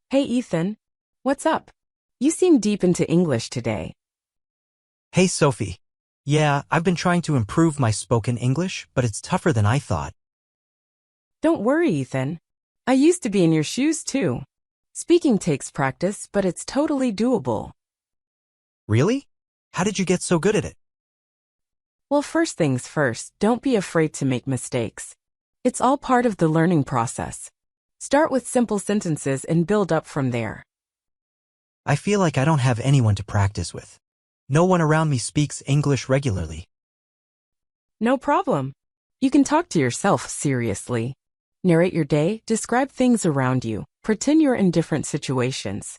Hey Ethan, what's up? You seem deep into English today. Hey Sophie. Yeah, I've been trying to improve my spoken English, but it's tougher than I thought. Don't worry, Ethan. I used to be in your shoes too. Speaking takes practice, but it's totally doable. Really? How did you get so good at it? Well, first things first, don't be afraid to make mistakes. It's all part of the learning process. Start with simple sentences and build up from there. I feel like I don't have anyone to practice with. No one around me speaks English regularly. No problem. You can talk to yourself seriously. Narrate your day, describe things around you, pretend you're in different situations.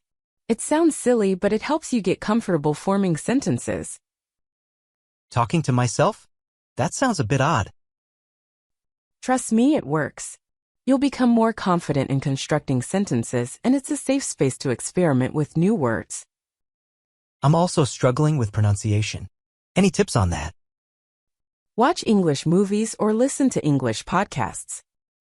It sounds silly, but it helps you get comfortable forming sentences. Talking to myself? That sounds a bit odd. Trust me, it works. You'll become more confident in constructing sentences, and it's a safe space to experiment with new words. I'm also struggling with pronunciation. Any tips on that? Watch English movies or listen to English podcasts.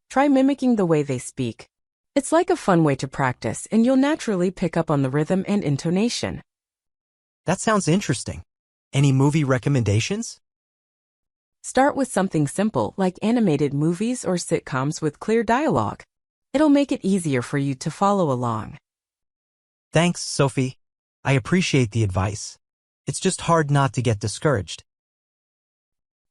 Try mimicking the way they speak. It's like a fun way to practice, and you'll naturally pick up on the rhythm and intonation. That sounds interesting. Any movie recommendations? Start with something simple like animated movies or sitcoms with clear dialogue. It'll make it easier for you to follow along. Thanks, Sophie. I appreciate the advice. It's just hard not to get discouraged.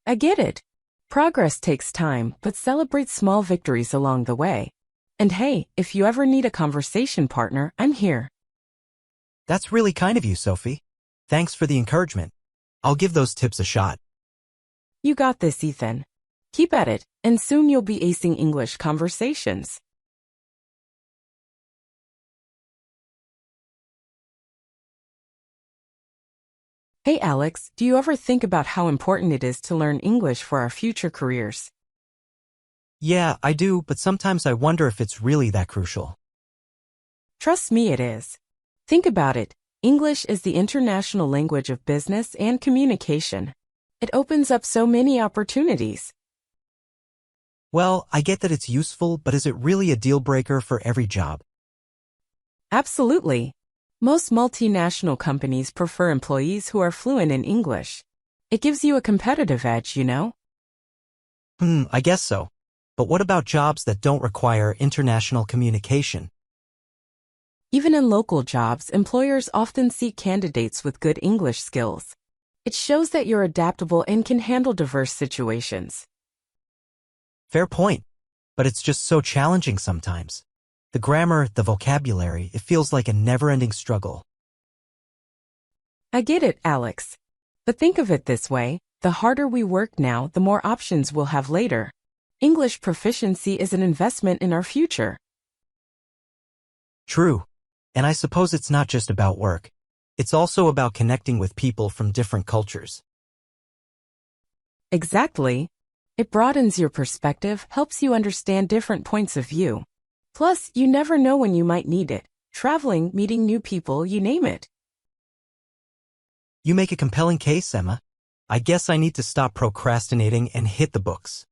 I get it. Progress takes time, but celebrate small victories along the way. And hey, if you ever need a conversation partner, I'm here. That's really kind of you, Sophie. Thanks for the encouragement. I'll give those tips a shot. You got this, Ethan. Keep at it, and soon you'll be acing English conversations. Hey Alex, do you ever think about how important it is to learn English for our future careers? Yeah, I do, but sometimes I wonder if it's really that crucial. Trust me, it is. Think about it. English is the international language of business and communication. It opens up so many opportunities. Well, I get that it's useful, but is it really a deal breaker for every job? Absolutely. Most multinational companies prefer employees who are fluent in English. It gives you a competitive edge, you know? I guess so. But what about jobs that don't require international communication? Even in local jobs, employers often seek candidates with good English skills. It shows that you're adaptable and can handle diverse situations. Fair point. But it's just so challenging sometimes. The grammar, the vocabulary, it feels like a never-ending struggle. I get it, Alex. But think of it this way, the harder we work now, the more options we'll have later. English proficiency is an investment in our future. True. And I suppose it's not just about work. It's also about connecting with people from different cultures. Exactly. It broadens your perspective, helps you understand different points of view. Plus, you never know when you might need it. Traveling, meeting new people, you name it. You make a compelling case, Emma. I guess I need to stop procrastinating and hit the books.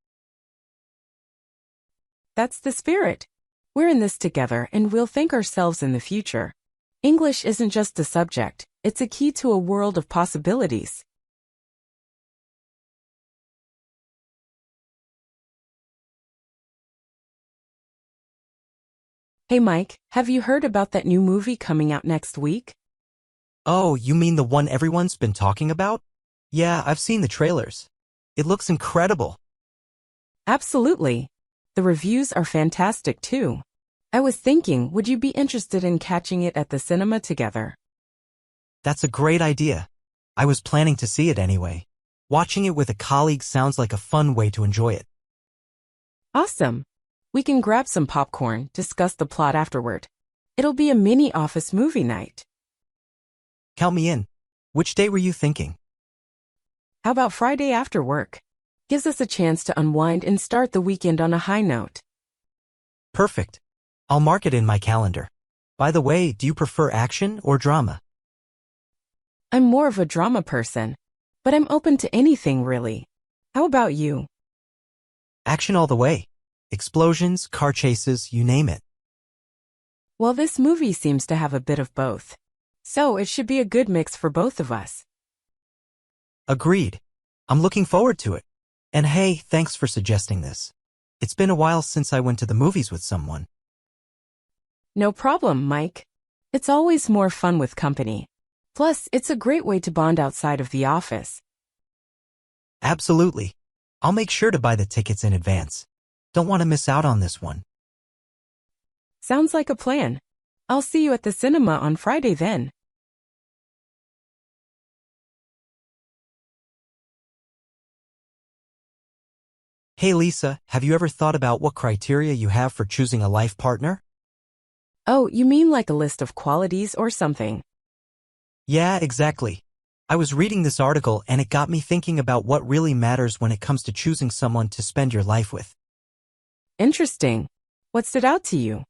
That's the spirit. We're in this together, and we'll thank ourselves in the future. English isn't just a subject, it's a key to a world of possibilities. Hey Mike, have you heard about that new movie coming out next week? Oh, you mean the one everyone's been talking about? Yeah, I've seen the trailers. It looks incredible. Absolutely. The reviews are fantastic too. I was thinking, would you be interested in catching it at the cinema together? That's a great idea. I was planning to see it anyway. Watching it with a colleague sounds like a fun way to enjoy it. Awesome. We can grab some popcorn, discuss the plot afterward. It'll be a mini office movie night. Count me in. Which day were you thinking? How about Friday after work? Gives us a chance to unwind and start the weekend on a high note. Perfect. I'll mark it in my calendar. By the way, do you prefer action or drama? I'm more of a drama person, but I'm open to anything really. How about you? Action all the way. Explosions, car chases, you name it. Well, this movie seems to have a bit of both. So it should be a good mix for both of us. Agreed. I'm looking forward to it. And hey, thanks for suggesting this. It's been a while since I went to the movies with someone. No problem, Mike. It's always more fun with company. Plus, it's a great way to bond outside of the office. Absolutely. I'll make sure to buy the tickets in advance. Don't want to miss out on this one. Sounds like a plan. I'll see you at the cinema on Friday then. Hey Lisa, have you ever thought about what criteria you have for choosing a life partner? Oh, you mean like a list of qualities or something? Yeah, exactly. I was reading this article and it got me thinking about what really matters when it comes to choosing someone to spend your life with. Interesting. What stood out to you?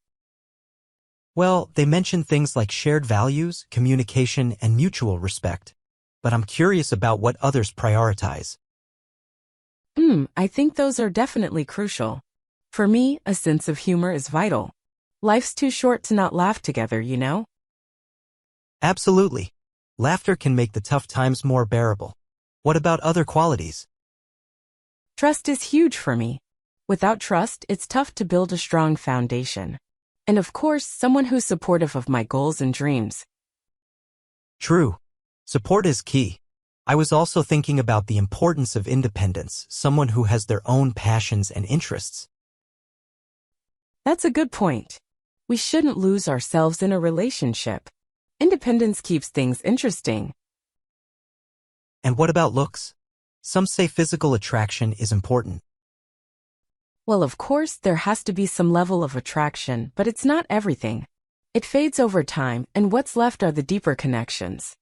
Well, they mention things like shared values, communication, and mutual respect. But I'm curious about what others prioritize. I think those are definitely crucial. For me, a sense of humor is vital. Life's too short to not laugh together, you know? Absolutely. Laughter can make the tough times more bearable. What about other qualities? Trust is huge for me. Without trust, it's tough to build a strong foundation. And of course, someone who's supportive of my goals and dreams. True. Support is key. I was also thinking about the importance of independence, someone who has their own passions and interests. That's a good point. We shouldn't lose ourselves in a relationship. Independence keeps things interesting. And what about looks? Some say physical attraction is important. Well, of course, there has to be some level of attraction, but it's not everything. It fades over time, and what's left are the deeper connections.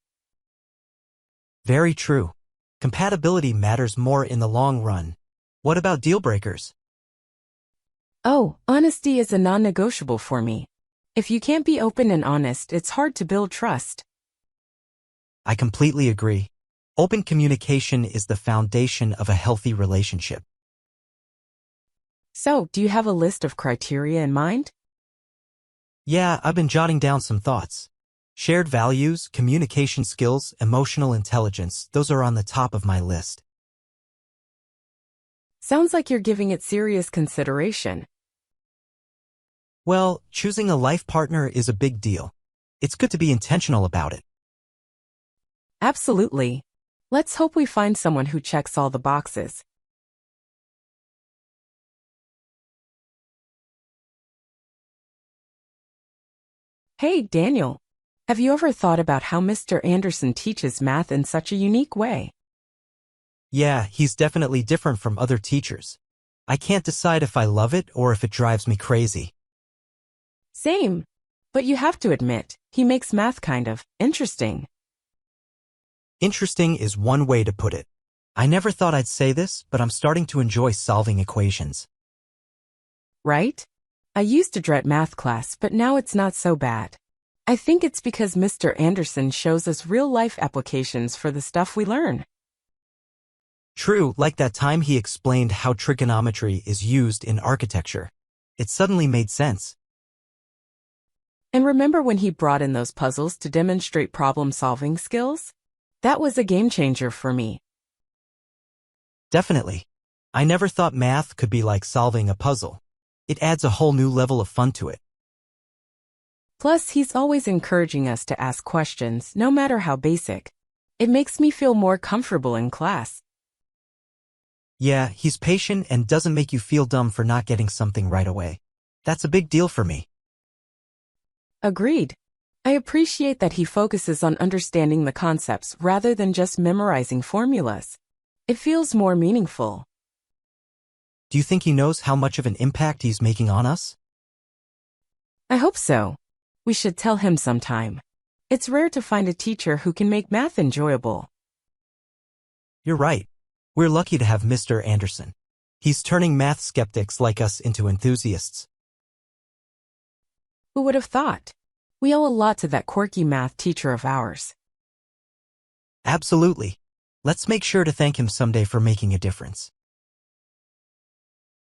Very true. Compatibility matters more in the long run. What about deal breakers? Oh, honesty is a non-negotiable for me. If you can't be open and honest, it's hard to build trust. I completely agree. Open communication is the foundation of a healthy relationship. So, do you have a list of criteria in mind? Yeah, I've been jotting down some thoughts. Shared values, communication skills, emotional intelligence, those are on the top of my list. Sounds like you're giving it serious consideration. Well, choosing a life partner is a big deal. It's good to be intentional about it. Absolutely. Let's hope we find someone who checks all the boxes. Hey, Daniel. Have you ever thought about how Mr. Anderson teaches math in such a unique way? Yeah, he's definitely different from other teachers. I can't decide if I love it or if it drives me crazy. Same. But you have to admit, he makes math kind of interesting. Interesting is one way to put it. I never thought I'd say this, but I'm starting to enjoy solving equations. Right? I used to dread math class, but now it's not so bad. I think it's because Mr. Anderson shows us real-life applications for the stuff we learn. True, like that time he explained how trigonometry is used in architecture. It suddenly made sense. And remember when he brought in those puzzles to demonstrate problem-solving skills? That was a game changer for me. Definitely. I never thought math could be like solving a puzzle. It adds a whole new level of fun to it. Plus, he's always encouraging us to ask questions, no matter how basic. It makes me feel more comfortable in class. Yeah, he's patient and doesn't make you feel dumb for not getting something right away. That's a big deal for me. Agreed. I appreciate that he focuses on understanding the concepts rather than just memorizing formulas. It feels more meaningful. Do you think he knows how much of an impact he's making on us? I hope so. We should tell him sometime. It's rare to find a teacher who can make math enjoyable. You're right. We're lucky to have Mr. Anderson. He's turning math skeptics like us into enthusiasts. Who would have thought? We owe a lot to that quirky math teacher of ours. Absolutely. Let's make sure to thank him someday for making a difference.